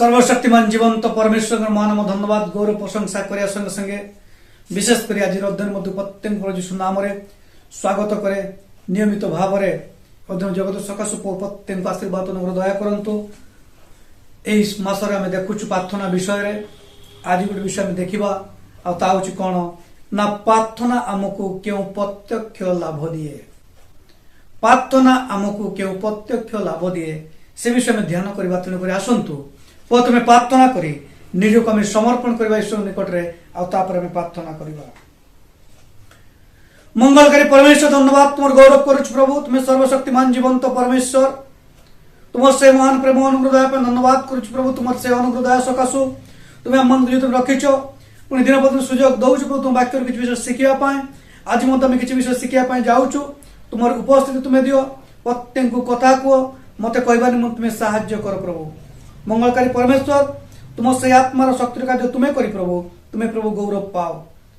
सर्वशक्तिमान जीवंत परमेश्वर महान धन्यवाद गौरव प्रशंसा करने संगे संगे विशेषकर आज अध्ययन मध्य प्रत्येक प्रभु यीशु नाम स्वागत करे नियमित भाव अध्ययन जगत सकाशु प्रत्येक आशीर्वाद दया करंतु मसरे आम देखु प्रार्थना विषय आज गोटे विषय आम देखा आउच कौन ना प्रार्थना आमको क्यों प्रत्यक्ष लाभ दिए। प्रार्थना आमको क्यों प्रत्यक्ष लाभ दिए से विषय में ध्यान करवा तेणुक आसतु प्रथम प्रार्थना करी निजक आम समर्पण करवा ईश्वर निकट में प्रार्थना करवा। मंगलकारी परमेश्वर धन्यवाद तुम गौरव करुच प्रभु तुम्हें सर्वशक्तिमान जीवंत परमेश्वर तुम से महान प्रेम अनुग्रह धन्यवाद करुच प्रभु तुम से अनुग्रह सकाशु तुम्हें मन रखीच पुणी दिन प्रतिदिन सुजोग दौच प्रभु तुम वाक्य किसी विषय शिखापी आज मत किसी विषय शिखापी जाऊँ तुम उपस्थिति तुम्हें दियो प्रत्येक कथा कह मत कहवा निमंते तुम्हें साहाय्य कर प्रभु। मंगलकारी परमेश्वर तुम से आत्मार शक्ति कार्य तुम्हें करी प्रभु तुम्हें प्रभु गौरव पाओ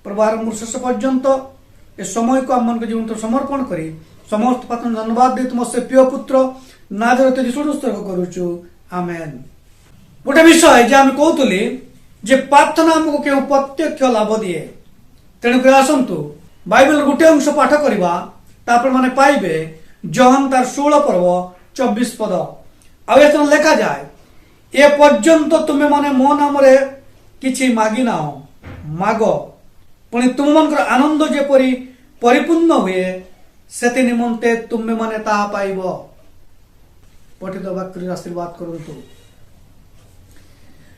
प्रभु आरंभ शेष पर्यंत ए समय को आम मन जीवन समर्पण करी समस्त पात्र धन्यवाद दे तुम से प्रिय पुत्र नाजरेथ यीशु स्तर्क करुचु आमेन। गोटे विषय जे आम कहतुली जे प्रार्थना आमको क्यों प्रत्यक्ष लाभ दिए तेणुक आसतु बाइबल गोटे अंश पाठ करवा तापर माने पाइबे जहन तार 16 पर्व 24 पद आवेदन लेखा जाए ए पर्यंत तुम्हें माने मो नाम किछि मागी नाओ माग पुणी तुम मन आनंद जेपरी परिपूर्ण हुए से निमंते तुम्हें माने ताहा पाइब। पठित वाक्य आशीर्वाद करतु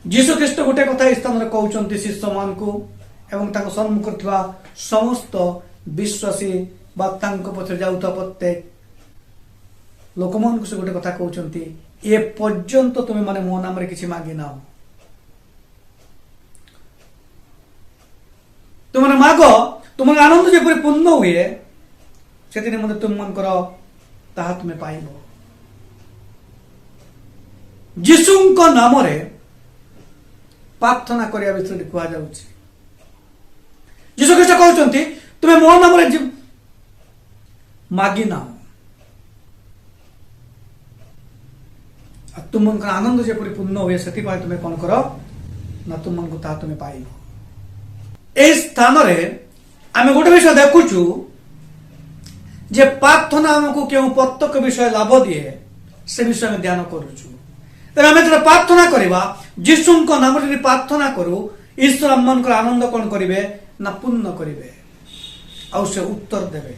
जीशु ख्रीष्ट गोटे कथा स्थान कहते शिष्य मान को एवं सम्मुख समस्त विश्वासी पछे जाऊता प्रत्येक लोक मान से गोटे कथा कहते ए पर्यंत तुम्हें माने मो नाम किसी मागी नाओ तुम माग तुम आनंद जेपरी पूर्ण हुए से निमंते तुम मन ताहा तुम्हें पाइब। जीशुଙ୍କ नाम प्रार्थना करने विषय कहुच्छे जीशु ख्रीष्ट कहते तुम्हें मो नाम मागी नाओ तुम आनंद जेपरी पूर्ण हुए से तुम्हें कौन कर ना तुम तुम्हें पाइब। ए स्थान आम गोटे विषय देखुचु जे प्रार्थना आमको क्यों प्रत्यक्ष विषय लाभ दिए से विषय में ध्यान करुचु आम जो प्रार्थना करवा जीशुଙ୍କ नाम प्रार्थना करू ईश्वर आम मन आनंद कौन करेंगे ना पूर्ण करेंगे आ से उत्तर देवे।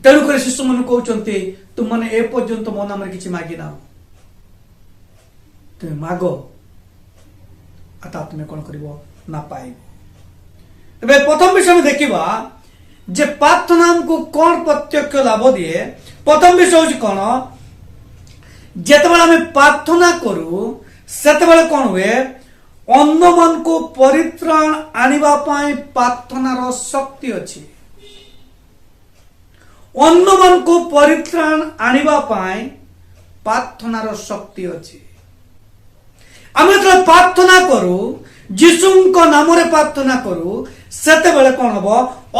तेणुक शिशु मन कहते तुम मैंने ए पर्यंत मो नाम किसी मागी नाओ तुम्हें माग आता तुम्हें कौन कर ना पाइब। प्रथम विषय में देखा जे प्रार्थना को कौन प्रत्यक्ष लाभ दिए प्रथम विषय हूँ कौन जेतेबेले आम प्रार्थना करू सेतेबेले कौन हुए अन्य मन को परित्राण आनिबा पाई प्रार्थनार शक्ति अच्छी अन्य मन को परित्राण आनिबा पाई प्रार्थनार शक्ति अच्छी। आम जो प्रार्थना करू जीशुଙ୍କ नाम प्रार्थना करू सेतेबेले कौन हम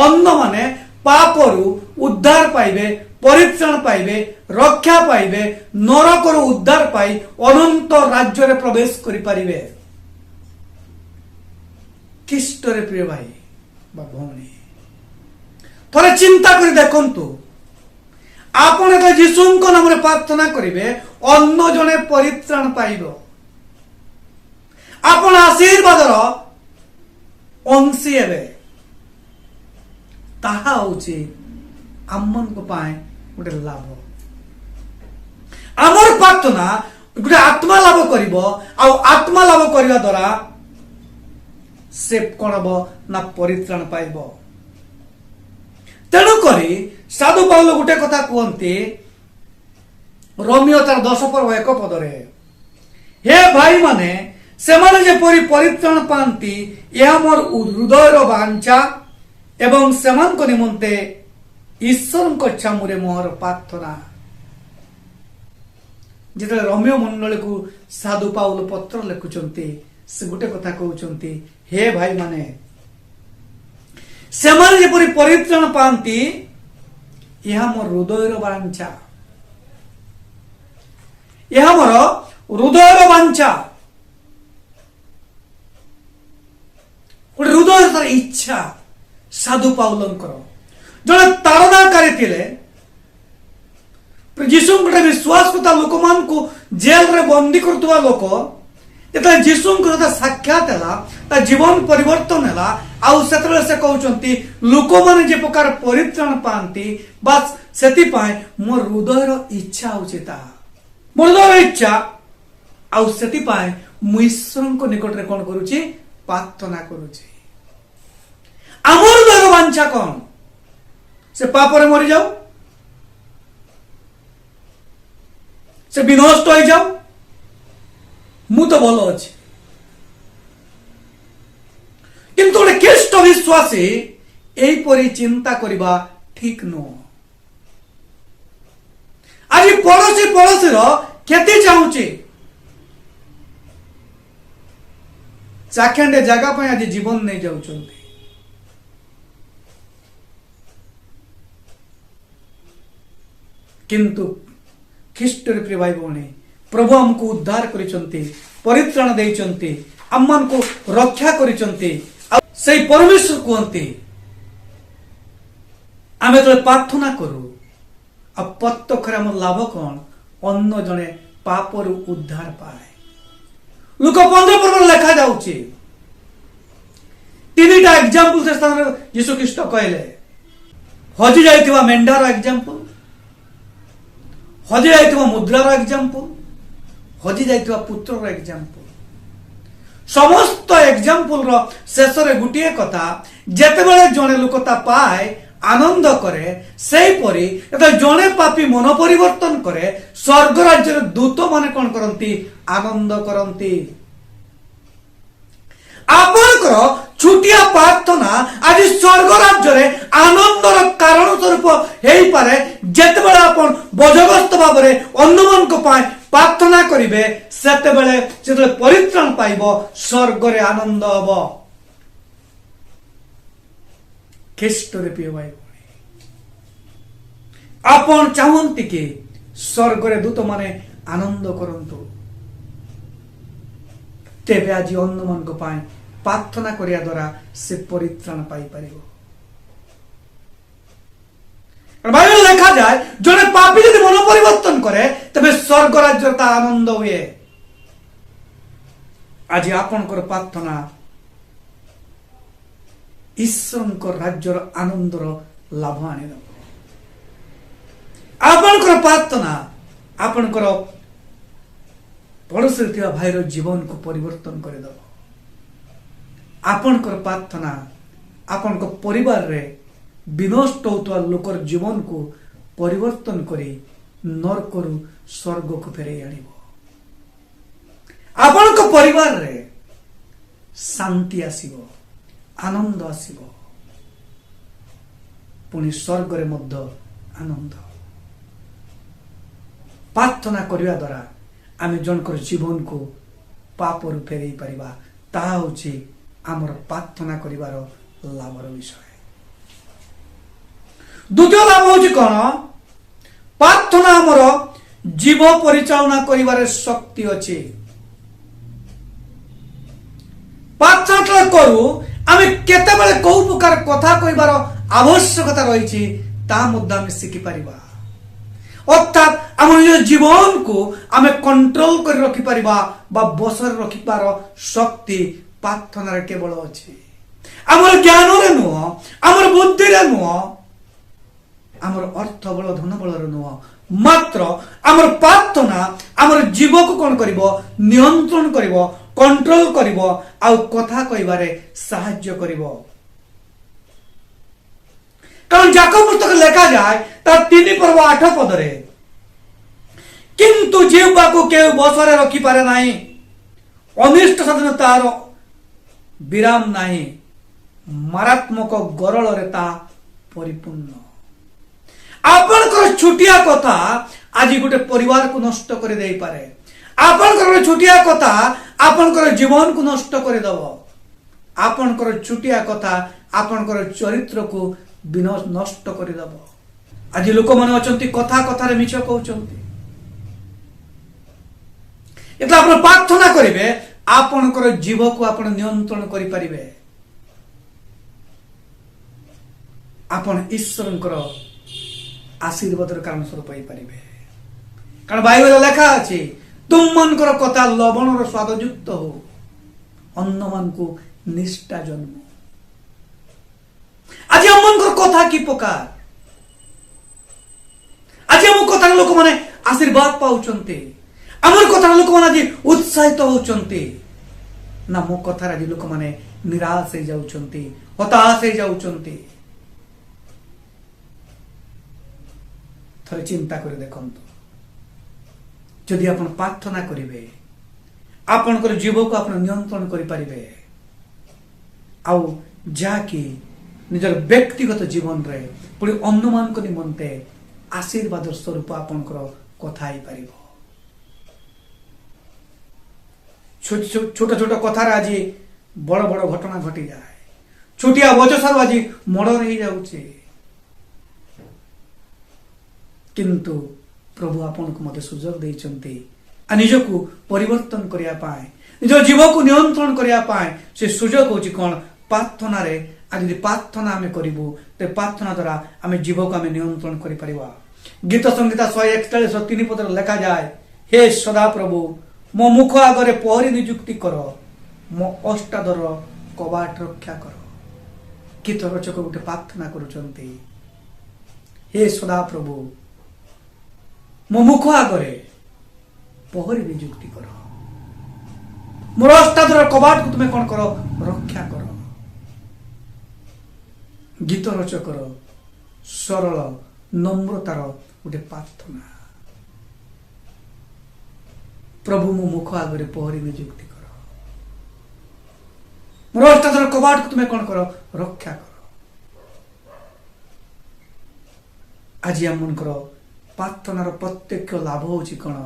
अन्य माने पापरू उद्धार पाइबे परित्राण पाइबे रक्षा पाइबे नरकर उद्धार पाई अनंत राज्य रे प्रवेश करि पारिबे। ख्रीष्टरे प्रिय भाई बा भौणी थोड़े चिंता कर देखंतु आपण तो जीशुଙ୍କ नाम रे प्रार्थना करिवे अन्य जने परित्राण पाइबो आपण आशीर्वादर अंशी हेबे ताहा होची आमन को पाए गोटे लाभ आमर प्रार्थना गोटे आत्मा लाभ करिवो आ आत्मा लाभ करने द्वारा से कौन हम ना परित्राण पाइब। तेणुक साधु पाउल गोटे कथा कहते रोमियो तार 10 पर्व 1 पदरे हे भाई माने सेमाने जेपरी परित्राण पाती यह मोर हृदयर वांछा एवं सेमान को निमंते ईश्वर इच्छा मुरे मोहर प्रार्थना। जिते रोमियो मंडल को साधु पाउल पत्र लिखुंटे से गोटे कथा कहते हे भाई माने सेमाने जेपरी परित्राण पाती यह मोर हृदयर वांछा यह मोर ହୃଦୟର ବାଞ୍ଛା, ଗୋଟେ ହୃଦୟର ଇଚ୍ଛା। ସାଧୁ ପାଉଲଙ୍କର ଜଣେ ତାଡ଼ନାକାରୀ ଥିଲେ, ଯୀଶୁଙ୍କର ବିଶ୍ୱାସ କରୁଥିବା ଲୋକମାନଙ୍କୁ ଜେଲରେ ବନ୍ଦୀ କରୁଥିବା ଲୋକ, ଯେତେବେଳେ ଯୀଶୁଙ୍କ ସହିତ ସାକ୍ଷାତ ହେଲା, ତା ଜୀବନ ପରିବର୍ତ୍ତନ ହେଲା। ଆଉ ସେତେବେଳେ ସେ କହୁଛନ୍ତି ଲୋକମାନେ ଯେ ପ୍ରକାର ପରିତ୍ରାଣ ପାଆନ୍ତି, ବାସ୍ ସେଥିପାଇଁ ମୋ ହୃଦୟର ଇଚ୍ଛା ହଉଛି ତାହା, ମୋ ହୃଦୟର ଇଚ୍ଛା। ଆଉ ସେଥିପାଇଁ ମୁଁ ଈଶ୍ୱରଙ୍କ ନିକଟରେ କଣ କରୁଛି? ପ୍ରାର୍ଥନା କରୁଛି। ଆମ ହୃଦୟର ବାଞ୍ଛା କଣ? ସେ ପାପରେ ମରିଯାଉ, ସେ ବିନଷ୍ଟ ହେଇଯାଉ, ମୁଁ ତ ଭଲ ଅଛି। କିନ୍ତୁ ଗୋଟେ ଖ୍ରୀଷ୍ଟ ବିଶ୍ୱାସୀ ଏହିପରି ଚିନ୍ତା କରିବା ଠିକ ନୁହଁ। ଆଜି ପଡ଼ୋଶୀର କ୍ଷତି ଚାହୁଁଛି, ଚାଖେଣ୍ଡେ ଜାଗା ପାଇଁ ଆଜି ଜୀବନ ନେଇ ଯାଉଛନ୍ତି। କିନ୍ତୁ ଖ୍ରୀଷ୍ଟରେ ପ୍ରିୟ ଭାଇ ଭଉଣୀ, ପ୍ରଭୁ ଆମକୁ ଉଦ୍ଧାର କରିଛନ୍ତି, ପରିତ୍ରାଣ ଦେଇଛନ୍ତି, ଆମମାନଙ୍କୁ ରକ୍ଷା କରିଛନ୍ତି। ଆଉ ସେଇ ପରମେଶ୍ୱର କୁହନ୍ତି, ଆମେ ଯେତେବେଳେ ପ୍ରାର୍ଥନା କରୁ, ଆଉ ପ୍ରତ୍ୟକ୍ଷରେ ଆମର ଲାଭ କଣ? ଅନ୍ୟ ଜଣେ ପାପରୁ ଉଦ୍ଧାର ପାଏ। ଲୁକ 15 ଲେଖା ଯାଉଛି, 3ଟା ଏକ୍ସାମ୍ପଲ ସେ ସ୍ଥାନରେ ଯୀଶୁ ଖ୍ରୀଷ୍ଟ କହିଲେ। ହଜି ଯାଇଥିବା ମେଣ୍ଢାର ଏକ୍ସାମ୍ପଲ, ହଜି ଯାଇଥିବା ମୁଦ୍ରାର ଏକ୍ସାମ୍ପଲ, ହଜି ଯାଇଥିବା ପୁତ୍ରର ଏକ୍ସାମ୍ପଲ। ସମସ୍ତ ଏକ୍ସାମ୍ପଲର ଶେଷରେ ଗୋଟିଏ କଥା, ଯେତେବେଳେ ଜଣେ ଲୋକ ତା ପାଏ ଆନନ୍ଦ କରେ, ସେହିପରି ଯେତେବେଳେ ଜଣେ ପାପୀ ମନ ପରିବର୍ତ୍ତନ କରେ, ସ୍ୱର୍ଗ ରାଜ୍ୟର ଦୂତ ମାନେ କଣ କରନ୍ତି? ଆନନ୍ଦ କରନ୍ତି। ଆପଣଙ୍କର ଛୋଟିଆ ପ୍ରାର୍ଥନା ଆଜି ସ୍ୱର୍ଗ ରାଜ୍ୟରେ ଆନନ୍ଦର କାରଣ ସ୍ୱରୂପ ହେଇପାରେ। ଯେତେବେଳେ ଆପଣ ବୋଝଗ୍ରସ୍ତ ଭାବରେ ଅନ୍ୟମାନଙ୍କ ପାଇଁ ପ୍ରାର୍ଥନା କରିବେ, ସେତେବେଳେ ଯେତେବେଳେ ପରିତ୍ରାଣ ପାଇବ, ସ୍ୱର୍ଗରେ ଆନନ୍ଦ ହବ। ଖ୍ରୀଷ୍ଟରେ ପ୍ରିୟ ଭାଇ ଭଉଣୀ, ଆପଣ ଚାହୁଁନ୍ତି କି ସ୍ୱର୍ଗରେ ଦୂତମାନେ ଆନନ୍ଦ କରନ୍ତୁ? ତେବେ ଆଜି ଅନ୍ୟମାନଙ୍କ ପାଇଁ ପ୍ରାର୍ଥନା କରିବା ଦ୍ୱାରା ସେ ପରିତ୍ରାଣ ପାଇପାରିବ। ବାଇବେଲ ଲେଖାଯାଏ, ଜଣେ ପାପୀ ଯଦି ମନ ପରିବର୍ତ୍ତନ କରେ, ତେବେ ସ୍ୱର୍ଗ ରାଜ୍ୟରେ ତା ଆନନ୍ଦ ହୁଏ। ଆଜି ଆପଣଙ୍କର ପ୍ରାର୍ଥନା ଈଶ୍ୱରଙ୍କ ରାଜ୍ୟର ଆନନ୍ଦର ଲାଭ ଆଣିଦେବ। ଆପଣଙ୍କର ପ୍ରାର୍ଥନା ଆପଣଙ୍କର ପଡ଼ୋଶୀରେ ଥିବା ଭାଇର ଜୀବନକୁ ପରିବର୍ତ୍ତନ କରିଦେବ। ଆପଣଙ୍କର ପ୍ରାର୍ଥନା ଆପଣଙ୍କ ପରିବାରରେ ବିନଷ୍ଟ ହେଉଥିବା ଲୋକର ଜୀବନକୁ ପରିବର୍ତ୍ତନ କରି ନରକରୁ ସ୍ୱର୍ଗକୁ ଫେରାଇ ଆଣିବ। ଆପଣଙ୍କ ପରିବାରରେ ଶାନ୍ତି ଆସିବ, ଆନନ୍ଦ ଆସିବ, ପୁଣି ସ୍ୱର୍ଗରେ ମଧ୍ୟ ଆନନ୍ଦ। ପ୍ରାର୍ଥନା କରିବା ଦ୍ୱାରା ଆମେ ଜଣଙ୍କର ଜୀବନକୁ ପାପରୁ ଫେରାଇ ପାରିବା। ତାହା ହେଉଛି ଆମର ପ୍ରାର୍ଥନା କରିବାର ଲାଭର ବିଷୟ। ଦ୍ୱିତୀୟ ଲାଭ ହେଉଛି କଣ? ପ୍ରାର୍ଥନା ଆମର ଜୀବ ପରିଚାଳନା କରିବାରେ ଶକ୍ତି ଅଛି। ପ୍ରାର୍ଥନା କରୁ ଆମେ କେତେବେଳେ କୋଉ ପ୍ରକାର କଥା କହିବାର ଆବଶ୍ୟକତା ରହିଛି, ତାହା ମଧ୍ୟ ଆମେ ଶିଖିପାରିବା। ଅର୍ଥାତ୍ ଆମ ନିଜ ଜୀବନକୁ ଆମେ କଣ୍ଟ୍ରୋଲ କରି ରଖିପାରିବା ବା ବସରେ ରଖିବାର ଶକ୍ତି ପ୍ରାର୍ଥନାରେ କେବଳ ଅଛି। ଆମର ଜ୍ଞାନରେ ନୁହଁ, ଆମର ବୁଦ୍ଧିରେ ନୁହଁ, ଆମର ଅର୍ଥ ବଳ ଧନ ବଳରେ ନୁହଁ, ମାତ୍ର ଆମର ପ୍ରାର୍ଥନା ଆମର ଜୀବକୁ କଣ କରିବ? ନିୟନ୍ତ୍ରଣ କରିବ, କଣ୍ଟ୍ରୋଲ କରିବ, ଆଉ କଥା କହିବାରେ ସାହାଯ୍ୟ କରିବ। କାରଣ ଯାକୋବ ପୁସ୍ତକରେ ଲେଖାଯାଏ ତାର 3:8 କିନ୍ତୁ ଜିହ୍ବାକୁ କେଉ ବସରେ ରଖିପାରେ ନାହିଁ, ଅନିଷ୍ଟ ସାଧନ ତାର ବିରାମ ନାହିଁ, ମାରାତ୍ମକ ଗରଳରେ ତା ପରିପୂର୍ଣ୍ଣ। ଆପଣଙ୍କର ଛୋଟିଆ କଥା ଆଜି ଗୋଟେ ପରିବାରକୁ ନଷ୍ଟ କରି ଦେଇପାରେ। ଆପଣଙ୍କର ଛୋଟିଆ କଥା ଆପଣଙ୍କର ଜୀବନକୁ ନଷ୍ଟ କରିଦେବ। ଆପଣଙ୍କର ଛୋଟିଆ କଥା ଆପଣଙ୍କର ଚରିତ୍ରକୁ ନଷ୍ଟ କରିଦେବ। ଆଜି ଲୋକମାନେ ଅଛନ୍ତି କଥା କଥାରେ ମିଛ କହୁଛନ୍ତି। এটা আপনার প্রার্থনা করিবে আপনার জীবক আপনার নিয়ন্ত্রণ করে পারিবে আপন ঈশ্বরଙ୍କର আশীর্বাদର কারণ স্বরূপ পাইপারিবে। কারণ বাইবেল লেখা আছে ତୁମମାନଙ୍କର କଥା ଲବଣର ସ୍ୱାଦଯୁକ୍ତ ହଉ ଅନ୍ୟମାନଙ୍କୁ ନିଷ୍ଠା ଜନ୍ମ। ଆଜି ଆମମାନଙ୍କର କଥା କି ପ୍ରକାର? ଆଜି ଆମ କଥାରେ ଲୋକମାନେ ଆଶୀର୍ବାଦ ପାଉଛନ୍ତି, ଆମର କଥାରେ ଲୋକମାନେ ଆଜି ଉତ୍ସାହିତ ହଉଛନ୍ତି ନା ମୋ କଥାରେ ଆଜି ଲୋକମାନେ ନିରାଶ ହେଇଯାଉଛନ୍ତି, ହତାଶ ହେଇଯାଉଛନ୍ତି? ଥରେ ଚିନ୍ତା କରି ଦେଖନ୍ତୁ, ଯଦି ଆପଣ ପ୍ରାର୍ଥନା କରିବେ ଆପଣଙ୍କର ଜୀବକୁ ଆପଣ ନିୟନ୍ତ୍ରଣ କରିପାରିବେ ଆଉ ଯାହାକି ନିଜର ବ୍ୟକ୍ତିଗତ ଜୀବନରେ ପୁଣି ଅନ୍ୟମାନଙ୍କ ନିମନ୍ତେ ଆଶୀର୍ବାଦ ସ୍ୱରୂପ ଆପଣଙ୍କର କଥା ହେଇପାରିବ। ଛୋଟ ଛୋଟ କଥାରେ ଆଜି ବଡ଼ ବଡ଼ ଘଟଣା ଘଟିଯାଏ, ଛୋଟିଆ ବଚସାରୁ ଆଜି ମର୍ଡର ହେଇଯାଉଛି, କିନ୍ତୁ ପ୍ରଭୁ ଆପଣଙ୍କୁ ମୋତେ ସୁଯୋଗ ଦେଇଛନ୍ତି ନିଜକୁ ପରିବର୍ତ୍ତନ କରିବା ପାଇଁ, ନିଜ ଜୀବକୁ ନିୟନ୍ତ୍ରଣ କରିବା ପାଇଁ। ସେ ସୁଯୋଗ ହେଉଛି କ'ଣ? ପ୍ରାର୍ଥନାରେ। ଆଜି ଯଦି ପ୍ରାର୍ଥନା ଆମେ କରିବୁ ତେବେ ପ୍ରାର୍ଥନା ଦ୍ୱାରା ଆମେ ଜୀବକୁ ଆମେ ନିୟନ୍ତ୍ରଣ କରିପାରିବା। ଗୀତ ସଂହିତା 141:3 ପଦରେ ଲେଖାଯାଏ, ହେ ସଦାପ୍ରଭୁ ମୋ ମୁଖ ଆଗରେ ପହରି ନିଯୁକ୍ତି କର, ମୋ ଅଷ୍ଟାଦର କବାଟ ରକ୍ଷା କର। ଗୀତ ରଚକ ଗୋଟେ ପ୍ରାର୍ଥନା କରୁଛନ୍ତି, ହେ ସଦାପ୍ରଭୁ ମୋ ମୁଖ ଆଗରେ ପହରି ନିଯୁକ୍ତି କର, ମୋର ଅଷ୍ଟାଦର କବାଟକୁ ତୁମେ କ'ଣ କର? ରକ୍ଷା କର। ଗୀତ ରଚକର ସରଳ নম্রতার ଗୋଟେ ପ୍ରାର୍ଥନା। ପ୍ରଭୁ ମୋ ମୁଖ ଆଗରେ ପହରି ନିଯୁକ୍ତି କର, ମୋର ଅଷ୍ଟାଦର କବାଟକୁ ତୁମେ କ'ଣ କର? ରକ୍ଷା କର। ଆଜି ଆମମାନଙ୍କର ପ୍ରାର୍ଥନାର ପ୍ରତ୍ୟକ୍ଷ ଲାଭ ହେଉଛି କ'ଣ?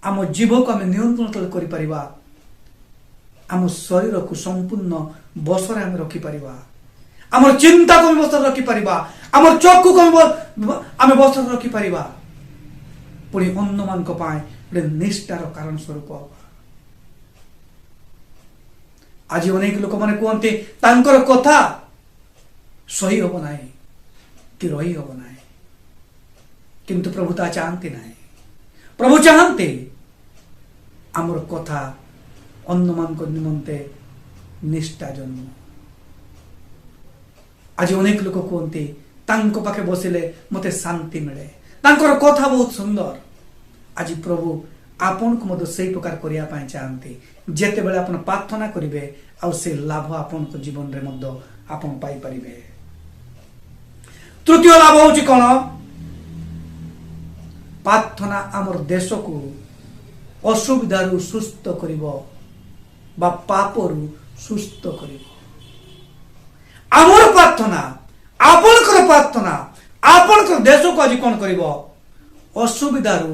ଆମ ଜୀବକୁ ଆମେ ନିୟନ୍ତ୍ରଣ କରିପାରିବା, ଆମ ଶରୀରକୁ ସମ୍ପୂର୍ଣ୍ଣ ବଶରେ ଆମେ ରଖିପାରିବା, ଆମର ଚିନ୍ତାକୁ ଆମେ ବଶରେ ରଖିପାରିବା, ଆମର ଚକ୍ଷୁକୁ ଆମେ ବଶରେ ରଖିପାରିବା, ପୁଣି ଅନ୍ୟମାନଙ୍କ ପାଇଁ ଗୋଟେ ନିଷ୍ଠାର କାରଣ ସ୍ୱରୂପ। ଆଜି ଅନେକ ଲୋକମାନେ କୁହନ୍ତି ତାଙ୍କର କଥା ସହି ହବ ନାହିଁ କି ରହି ହବ ନାହିଁ, କିନ୍ତୁ ପ୍ରଭୁ ତା ଚାହାନ୍ତି ନାହିଁ। ପ୍ରଭୁ ଚାହାନ୍ତି ଆମର କଥା ଅନ୍ୟମାନଙ୍କ ନିମନ୍ତେ ନିଷ୍ଠା ଜନ୍ମ। ଆଜି ଅନେକ ଲୋକ କୁହନ୍ତି ତାଙ୍କ ପାଖେ ବସିଲେ ମତେ ଶାନ୍ତି ମିଳେ, ତାଙ୍କର କଥା ବହୁତ ସୁନ୍ଦର। ଆଜି ପ୍ରଭୁ ଆପଣଙ୍କୁ ମଧ୍ୟ ସେଇ ପ୍ରକାର କରିବା ପାଇଁ ଚାହାନ୍ତି, ଯେତେବେଳେ ଆପଣ ପ୍ରାର୍ଥନା କରିବେ ଆଉ ସେ ଲାଭ ଆପଣଙ୍କ ଜୀବନରେ ମଧ୍ୟ ଆପଣ ପାଇପାରିବେ। ତୃତୀୟ ଲାଭ ହେଉଛି କ'ଣ? ପ୍ରାର୍ଥନା ଆମର ଦେଶକୁ ଅସୁବିଧାରୁ ସୁସ୍ଥ କରିବ ବା ପାପରୁ ସୁସ୍ଥ କରିବ। ଆମର ପ୍ରାର୍ଥନା, ଆପଣଙ୍କର ପ୍ରାର୍ଥନା ଆପଣଙ୍କର ଦେଶକୁ ଆଜି କ'ଣ କରିବ? ଅସୁବିଧାରୁ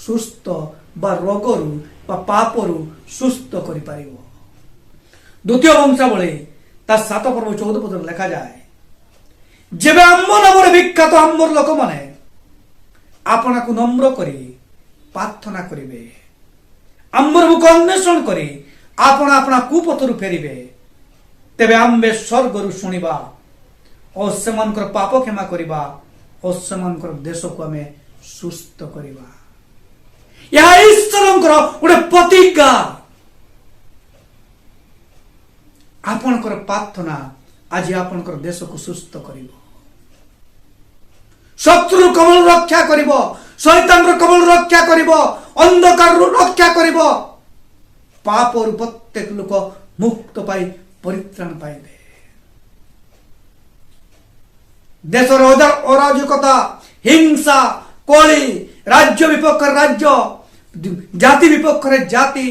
ସୁସ୍ଥ ବା ରୋଗରୁ ବା ପାପରୁ ସୁସ୍ଥ କରିପାରିବ। ଦ୍ୱିତୀୟ ବଂଶାବଳୀ ତା 7:14 ଲେଖାଯାଏ, ଯେବେ ଆମ ନାମରେ ବିଖ୍ୟାତ ଆମର ଲୋକମାନେ ଆପଣଙ୍କୁ ନମ୍ର କରି ପ୍ରାର୍ଥନା କରିବେ, ଆମର ମୁଖ ଅନ୍ୱେଷଣ କରି ଆପଣ ଆପଣା କୁପଥରୁ ଫେରିବେ, ତେବେ ଆମ୍ଭେ ସ୍ୱର୍ଗରୁ ଶୁଣିବା ଓ ସେମାନଙ୍କର ପାପ କ୍ଷମା କରିବା ଓ ସେମାନଙ୍କର ଦେଶକୁ ଆମେ ସୁସ୍ଥ କରିବା। ଏହା ଈଶ୍ୱରଙ୍କର ଗୋଟେ ପ୍ରତିଜ୍ଞା। ଆପଣଙ୍କର ପ୍ରାର୍ଥନା ଆଜି ଆପଣଙ୍କର ଦେଶକୁ ସୁସ୍ଥ କରିବ, ଶତ୍ରୁ କବଳରୁ ରକ୍ଷା କରିବ, ଶୈତାନର କବଳରୁ ରକ୍ଷା କରିବ, ଅନ୍ଧକାରରୁ ରକ୍ଷା କରିବ। ପାପରୁ ପ୍ରତ୍ୟେକ ଲୋକ ମୁକ୍ତ ପାଇ ପରିତ୍ରାଣ ପାଇବେ। ଦେଶର ଅରାଜକତା, ହିଂସା, କଳି, ରାଜ୍ୟ ବିପକ୍ଷରେ ରାଜ୍ୟ, ଜାତି ବିପକ୍ଷରେ ଜାତି,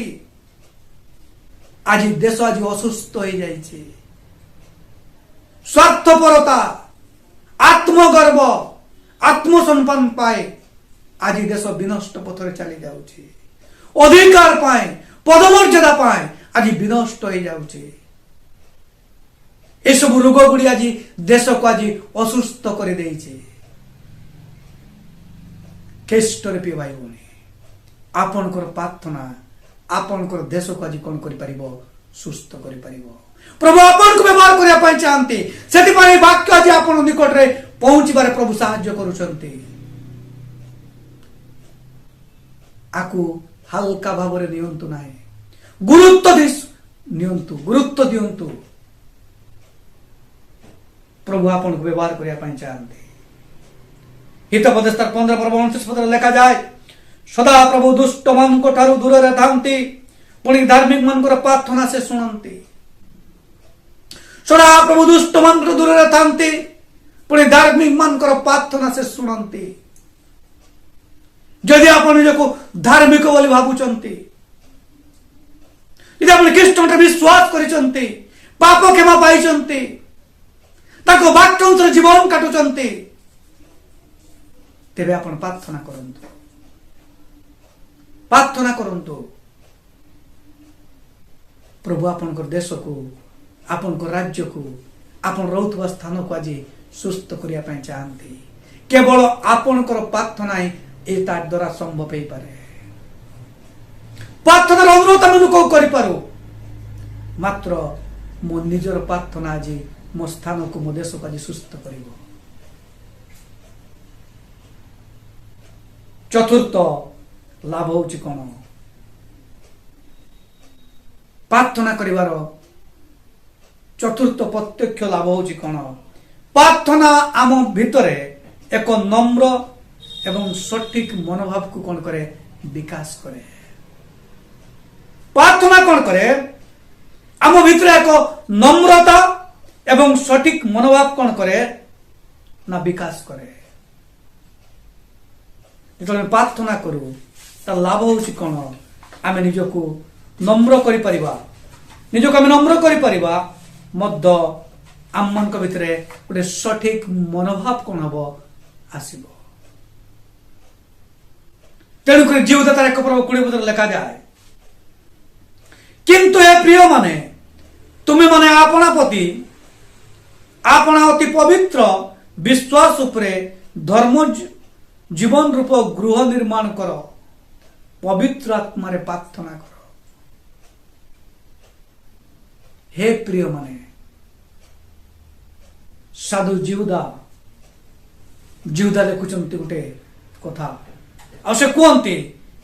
ଆଜି ଦେଶ ଆଜି ଅସୁସ୍ଥ ହେଇଯାଇଛି। ସ୍ୱାର୍ଥପରତା, ଆତ୍ମଗର୍ବ, ଆତ୍ମସମ୍ମାନ ପାଏ ଆଜି ଦେଶ ବିନଷ୍ଟ ପଥରେ ଚାଲି ଯାଉଛି। ଅଧିକାର ପାଇଁ, ପଦମର୍ଯ୍ୟାଦା ପାଇଁ ଆଜି ବିନଷ୍ଟ ହେଇଯାଉଛି। ଏସବୁ ରୋଗ ଗୁଡ଼ି ଆଜି ଦେଶକୁ ଆଜି ଅସୁସ୍ଥ କରିଦେଇଛି। ଖ୍ରୀଷ୍ଟରେ ପ୍ରିୟ ଭାଇ ଭଉଣୀ, ଆପଣଙ୍କର ପ୍ରାର୍ଥନା आपणकर देश को आज कौन कर सुस्थ कर प्रभु आपन को व्यवहार करने चाहती से वाक्य आज आप निकट में पहुंचबार प्रभु साहाय्य करुछंती आकु हल्का भाव में नियंतु ना गुरुत्व दियंतु प्रभु आपन को व्यवहार करने चाहती हितोपदेश 15 लिखा जाए सदा प्रभु दुष्ट मान को ठारू दूर थांती पुणी धार्मिक मान प्रार्थना से शुणती सदा प्रभु दुष्ट मान को दूर थांती पुणी धार्मिक मान प्रार्थना से शुणती जदि आप निजको धार्मिक बोली भावुचंती यदि आप कृष्ण विश्वास करिसंती पाप क्षमा पाइचंती ताको वाक्यांतर जीवन काटुचंती तेरे आपण प्रार्थना करंतु प्रभु आपनकर देश को आपनकर राज्य को आपन रहउथबा स्थान को आज सुस्थ करिया पय चाहंती केवल आपनकर प्रार्थना ही एता द्वारा संभव होई पारे प्रार्थना अनुरोध हम को करि पारो मात्र मो निजर प्रार्थना आज मो स्थान को मो देश को आज सुस्थ करिवो चतुर्थ लाभ होची कौन प्रार्थना करिवार चतुर्थ प्रत्यक्ष लाभ होची कौन प्रार्थना आम भितरे एक नम्र एवं सठिक मनोभाव को कौन करे विकास करे प्रार्थना कौन करे आम भितरे एक नम्रता एवं सठिक मनोभाव कौन करे ना विकास करे जो प्रार्थना करू तार लाभ होची कौन आम निजको नम्र करिपरिबा निजको आम नम्र करिपरिबा मध्य आम मन भितर गोटे सठिक मनोभाव कौन हम आसब तेणुक जीवदातार 1:20 लिखा जाए किंतु हे प्रिय माने तुम्हें माने आपना प्रति आपना अति पवित्र विश्वास उपरे धर्म जीवन रूप गृह निर्माण कर पवित्र आत्मा रे प्रार्थना कर हे प्रिय माने साधु जीवदा लिखुचंती गोटे कथा आ से कहते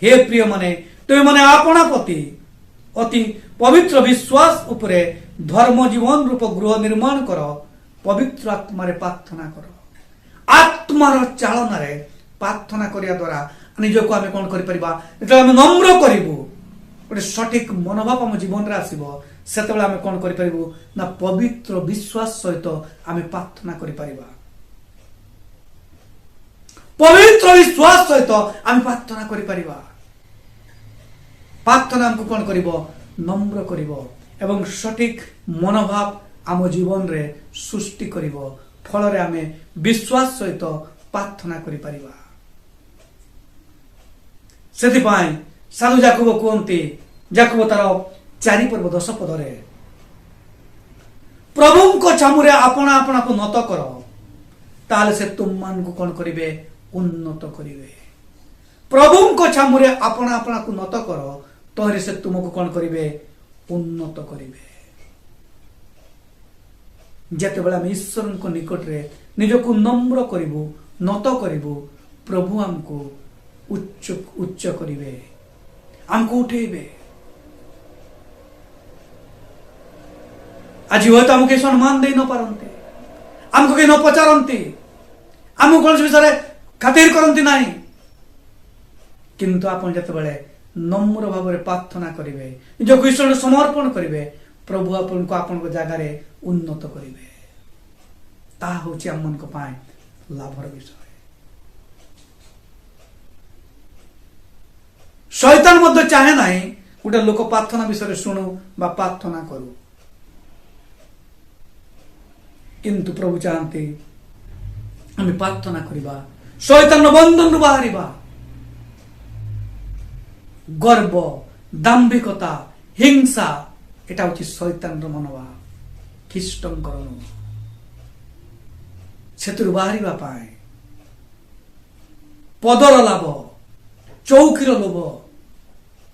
हे प्रिय माने तुम माने आपना प्रति अति पवित्र विश्वास उपरे धर्म जीवन रूप गृह निर्माण कर पवित्र आत्मा रे प्रार्थना कर आत्मार चालन रे प्रार्थना करिया द्वारा निजको आम कौन कर नम्र करूँ गोटे सठिक मनोभाव आम जीवन में आसब से आम कौन करूँ ना पवित्र विश्वास सहित आम प्रार्थना कर पवित्र विश्वास सहित आम प्रार्थना कर प्रार्थना आमको कौन कर नम्र कर एवं सठिक मनोभाव आम जीवन रे सृष्टि कर फल आम विश्वास सहित प्रार्थना कर साधु जाकुब कहते जाकुब तार 4:10 पदरे प्रभु को छामुरे आपना आपना को नत कर ताले से तुम मान को कौन करिवे उन्नत करिवे प्रभु को छामुरे आपना आपना को नत कर तोहरे से तुमको कौन करिवे उन्नत करिवे जते बेला हम ईश्वर को निकट रे निजको नम्र करिवु नत करिवु प्रभु हमको उच्च उच्च करिवे हमको उठेबे आज हो तो हमको सम्मान दे न पारंते हमको के न पचारंती हमको कौन विषय खातिर करंती नाही किंतु आपण जते बेले नम्र भाव में प्रार्थना करिवे जो ईश्वर समर्पण करिवे प्रभु आपन को जगह रे उन्नत करिवे ता होची हम मन को पाए लाभर विषय शैतान मध्य चाहे नाही गोटे लोक प्रार्थना विषय शुणु बा प्रार्थना करू किंतु प्रभु चाहते आम प्रार्थना करवा शैतान बंधन बाहर गर्व दाम्भिकता हिंसा एटा हूँ शैतान मनोभाव ख्रीष्टंकर से बाहर पदर लाभ चौकीर लोभ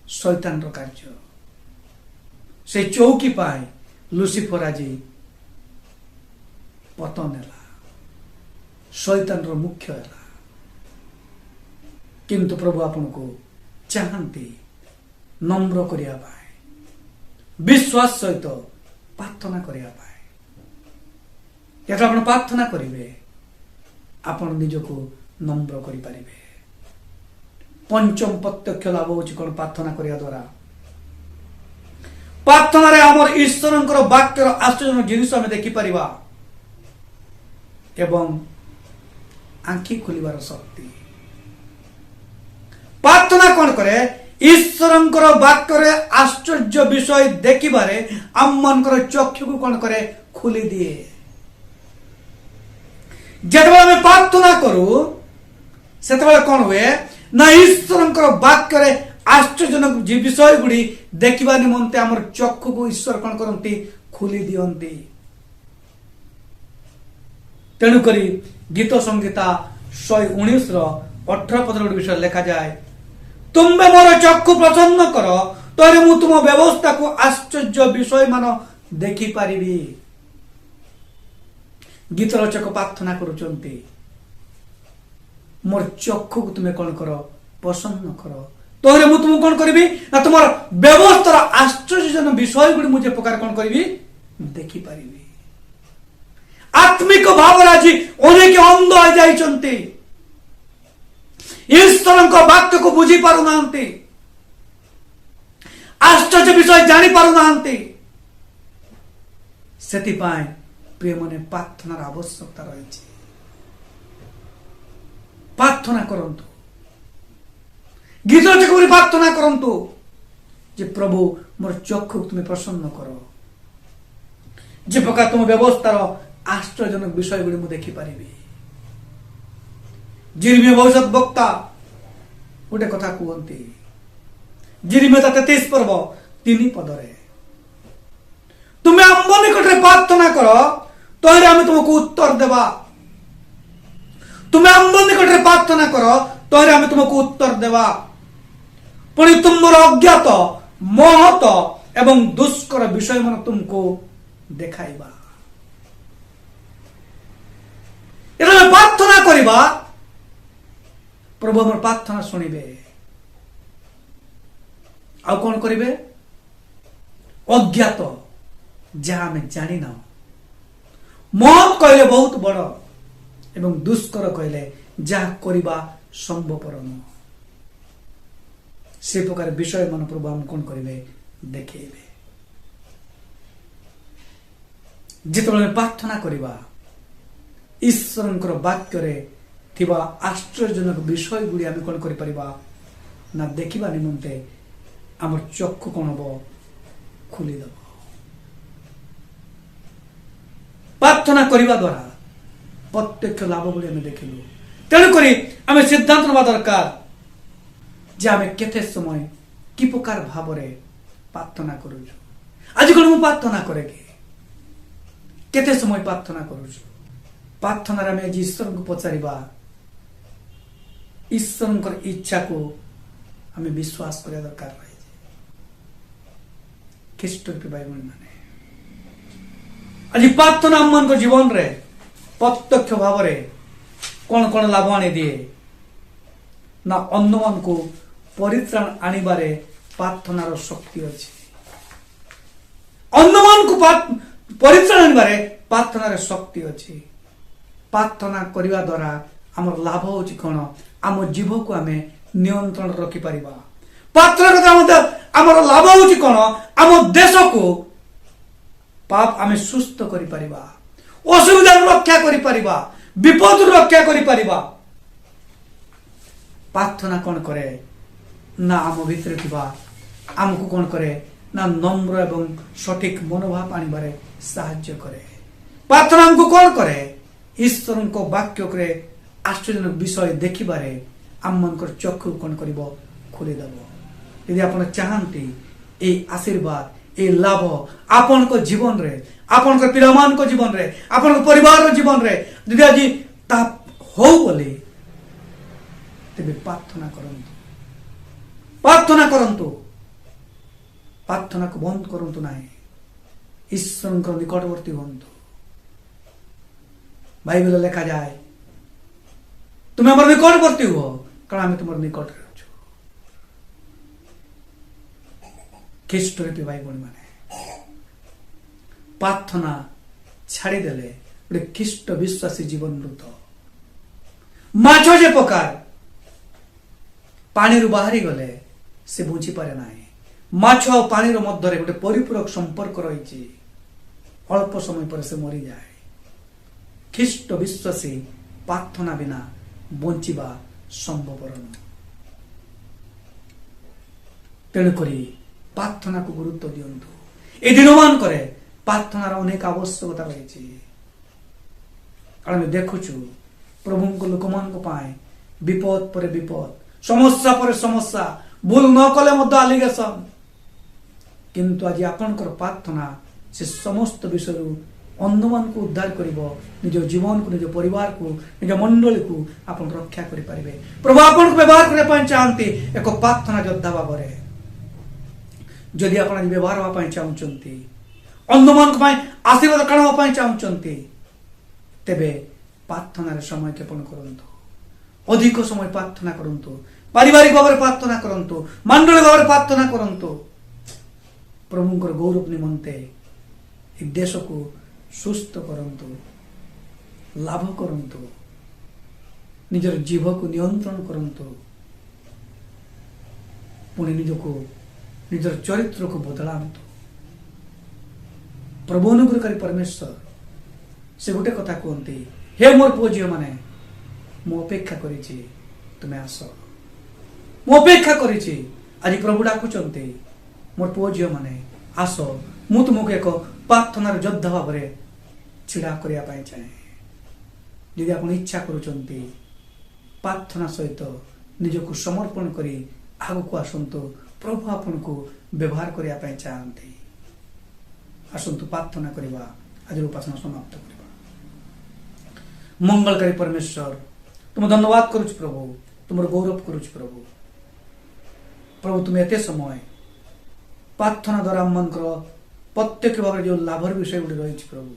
शैतान कार्य से चौकी पाए लुसिफर आज पतन है शैतान मुख्य है किंतु प्रभु आपन को चाहती नम्र करिया पाए विश्वास सहित प्रार्थना करिया पाए आप प्रार्थना करेंगे आपण निजको नम्र करि पारिबे। पंचम प्रत्यक्ष लाभ होची कोन प्रार्थना करिया द्वारा प्रार्थना रे हमर ईश्वरंकर वाक्यर आश्चर्य जिनिस हम देखि परिबा एवं आंखी खुलिबार शक्ति प्रार्थना कौन करे ईश्वरंकर वाक्य आश्चर्य विषय देखिबारे आम मनकर चक्षु को कौन करे खुली दिए। जेतबेले आमे प्रार्थना करू सेतबेले कौन हुए ना ईश्वरंकर वाक्य आश्चर्यजनक विषय गुड़ी देखिबा निमंते हमर चक्षु को ईश्वर कौन करंती खुली दियंती। तेणु करी गीत संगीता 119 18 पद विषय लिखा जाए तुम्बे मोर चक्षु प्रसन्न कर तोरे मु तुम व्यवस्था को आश्चर्य विषय मान देखि पारिबी। गीत रचक प्रार्थना करुचंती मोर चक्षु को तुम्हें कौन कर प्रसन्न कर तोरे मु तुम कौन करी ना तुम व्यवस्थार आश्चर्यजनक विषय गुड़ी मुझे प्रकार कौन करी देखि पारिबी। आत्मिक भाव आज अनेक अंध हो जाइछंती ईश्वर वाक्य को बुझी पारु नांती आश्चर्य विषय जानी पारु नांती सेतिपाई प्रिय मने प्रार्थनार आवश्यकता रही प्रार्थना करंतु गीत चकरी प्रार्थना करंतु जे प्रभु मोर चक्षु तुम्हें प्रसन्न करो जे प्रकार तुम व्यवस्थार आश्चर्यजनक विषय गुड़ी मुझे देखि पारिबी। जिर्मिया भविष्यत वक्ता गोटे कथा कहते जिर्मिया 33 पर्व 3 पदरे तुम्हें आम निकट प्रार्थना कर तोहरे आम तुमको उत्तर देवा तुम्हें आम निकट प्रार्थना कर तोहरे आम तुमको उत्तर देवा पुणी तुम अज्ञात महत एवं दुष्कर विषय मन तुमको देखाइबा। प्रार्थना करिबा प्रभु हमर प्रार्थना सुनिबे आ कौन करिबे अज्ञात जहाँ आम जानी ना महत कहले बहुत बड़ एवं दुष्कर कहले जहाँ करबा संभवपर न से प्रकार विषय मन प्रभु हम कौन करिबे देखेबे। जितबेले प्रार्थना करिबा ईश्वरंकर वाक्य रे थिबा आश्चर्यजनक विषय गुड़ी आम कौन करि परिबा ना देखिबा निमंते आमर चक्षु कौन हबो खुली दब। प्रार्थना करिबा द्वारा प्रत्यक्ष लाभ बोली आम देखिलु तेणुक आम सिद्धांत नवा दरकार जे आम केते समय कि प्रकार भाव प्रार्थना करूछु। आज कौन मु प्रार्थना करे केते समय प्रार्थना करूछु प्रार्थना आम आज ईश्वर को पचारिबा ईश्वर इच्छा को आम विश्वास करिया दरकार रही ख्रीष्ट भाई माने आज प्रार्थना आम मान जीवन रे प्रत्यक्ष भाव रे कौन कौन लाभ आनी दिए ना अन्य मान को परित्राण आनिबारे प्रार्थनार शक्ति अच्छी अन्य मान को परित्राण आनिबारे प्रार्थनार शक्ति अच्छी। प्रार्थना करिवा द्वारा आमर लाभ होची कोन आम जीव को आम नियंत्रण रखि परिबा। प्रार्थना करता आमर लाभ होची कोन आम देश को पाप आम सुस्थ करि परिबा असुविधा रक्षा करि परिबा विपद रक्षा करि परिबा। प्रार्थना कौन करे ना आम भितर थिबा आमको कौन करे ना नम्र एवं सठिक मनोभाव आनिबारे साहाय्य करे। प्रार्थना हमको कौन करे ईश्वर को वाक्य करे आश्चर्यजनक विषय देखिबारे आम मनकर चक्षु कौन करिबो खोली दब। यदि आपण चाहंती ए आशीर्वाद ए लाभ आपण को जीवन रे आपण को पिलामान को जीवन रे आपण को परिवार रो जीवन रे यदि आज ता हो बोले तेबे प्रार्थना करंतु प्रार्थना को बंद करंतु नाही, ईश्वर निकटवर्ती हूँ। बाइबल लेखा जाए तुम आम निकटवर्ती हुओ कारण आम तुम निकट अच्छु। ख्रीष्ट रूपी भाई भौणी माने प्रार्थना छाड़ीदेले गोटे ख्रीष्ट विश्वासी जीवन मृत। माछ जे प्रकार पानी बाहरी गले से बुझी पारे ना। माछ और पानी मध्य गोटे परिपूरक संपर्क रही, अल्प समय पर से मरी जाए। ख्रीष्ट विश्वासी प्रार्थना बिना बंचिबा संभवपर नुह। तेणुक प्रार्थना को गुरुत्व दिंतु। ए दिन मान करे प्रार्थनार अनेक आवश्यकता रही, कारण देखुचु प्रभु लोक मान विपद पर विपद, समस्या पर समस्या, भूल न कले आलिगेशन, किंतु आज आपनकर प्रार्थना से समस्त विषय अंधमान को उद्धार करिवो। निज जीवन को, निज परिवार को, निज मंडली को आपन रक्षा करि परिबे। प्रभु आपन को व्यवहार करे पय चाहंती एक प्रार्थना योद्धा भाबरे। जदि आपन व्यवहार होवा पय चाहउचंती, अंधमान को पय आशीर्वाद काढवा पय चाहउचंती, तेबे प्रार्थना रे समय क्षेपण करंतु। अधिक समय प्रार्थना करंतु, पारिवारिक भाव प्रार्थना करंतु, मंडली भाव प्रार्थना करंतु। प्रभुंकर गौरव निमंते एक देश को सुस्थ करंतु, लाभ करंतु, निजर जीव को नियंत्रण करंतु, पुणी निज को निजर चरित्र को बदलांतु। प्रभु अनुग्रहकारी परमेश्वर से गोटे कथा कहते, हे मोर पुओ झील माने मु अपेक्षा करिछि तुमे आस। मु अपेक्षा करिछि। आज प्रभु डाकुचंती, मोर पुओ झील माने आस, मु तुमको एक प्रार्थनार योद्धा भाव में छिड़ा करने चाहे। यदि आप इच्छा करुचंती प्रार्थना सहित निजक समर्पण करी आगक आसतु, प्रभु आपन को व्यवहार करने चाहते। आसतु प्रार्थना करवा, आज उपासना समाप्त करवा। मंगलकारी परमेश्वर तुम धन्यवाद करुच प्रभु, तुम गौरव करुच प्रभु। प्रभु तुम एते समय प्रार्थना द्वारा आम प्रत्यक्ष भाव जो लाभर विषय गुड़ी रही प्रभु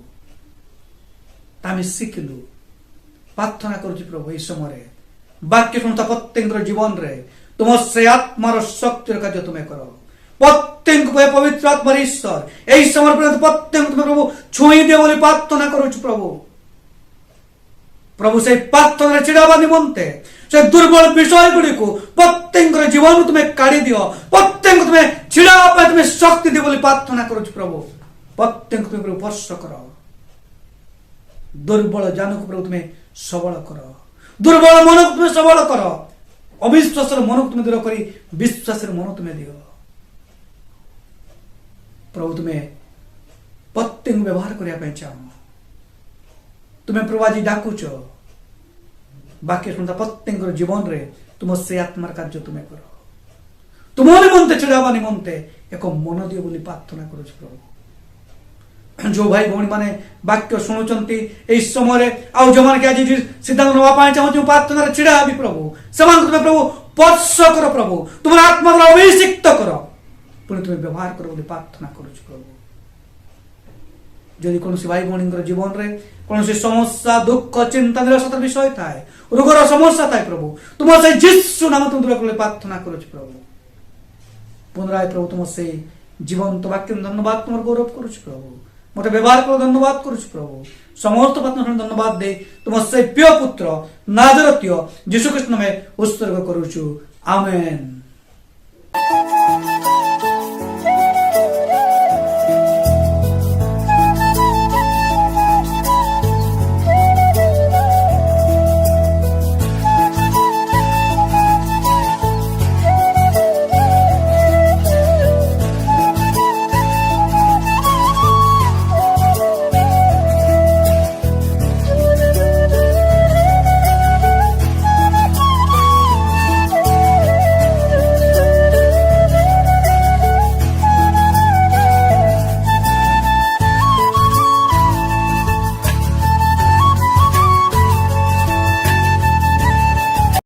तामे शिखिलु। प्रार्थना करुच प्रभु ये समय वाक्य शुणुता प्रत्येक जीवन रे तुम से आत्मार शक्तिर कार्य तुम्हें कर। प्रत्येक पवित्र आत्मार ईश्वर यही समय प्रत्येक तुम्हें प्रभु छुई दियो बोली प्रार्थना करुच प्रभु। प्रभु से प्रार्थना छिड़ावा निमंते से दुर्बल विषय गुड़ी को प्रत्येक जीवन तुम्हें काढ़ी दियो, प्रत्येक तुम्हें छिड़ावा तुम्हें शक्ति दियो बोली प्रार्थना करुच प्रभु। प्रत्येक तुम्हें प्रभु स्पर्श कर। दुर्बल जान को प्रभु तुम्हें सबल कर, दुर्बल मन को तुम्हें सबल कर, अविश्वास मन को तुम्हें दूर कर विश्वास मन तुम्हें दियो प्रभु। तुम्हें प्रत्येक व्यवहार करने चाह तुम्हें प्रभु आज डाकुच। बाकी शुणता प्रत्येक जीवन रे तुम से आत्मार कार्य तुम्हें कर। तुम निमंते छिड़ावा निमंते एक मन दियो बोली प्रार्थना करुच प्रभु। जो भाई भौणी माने वाक्य शुणुचंती एई समय आउ जो माने आज सिद्धांत नवा पाए चाहू प्रार्थना छिड़ा भी प्रभु समान तुम्हें प्रभु स्पर्श कर प्रभु, तुम आत्मा द्वारा अभिषिक्त कर, पुणी तुम्हें व्यवहार कर बोली प्रार्थना करुच प्रभु। जदि कौन भाई भौणी जीवन में कौन समस्या दुख चिंता निराशा विषय थाए, रोगर समस्या थाए प्रभु तुम से जीशु नाम तुम दूर कर प्रार्थना करुच प्रभु। पुनराय प्रभु तुम से जीवंत वाक्य धन्यवाद तुम गौरव करुच प्रभु। मत व्यवहार कर धन्यवाद करुच प्रभु। समस्त प्रार्थना धन्यवाद दे तुम से प्रिय पुत्र नाजरतीय जीशु कृष्ण में उत्सर्ग करुचु। आमेन।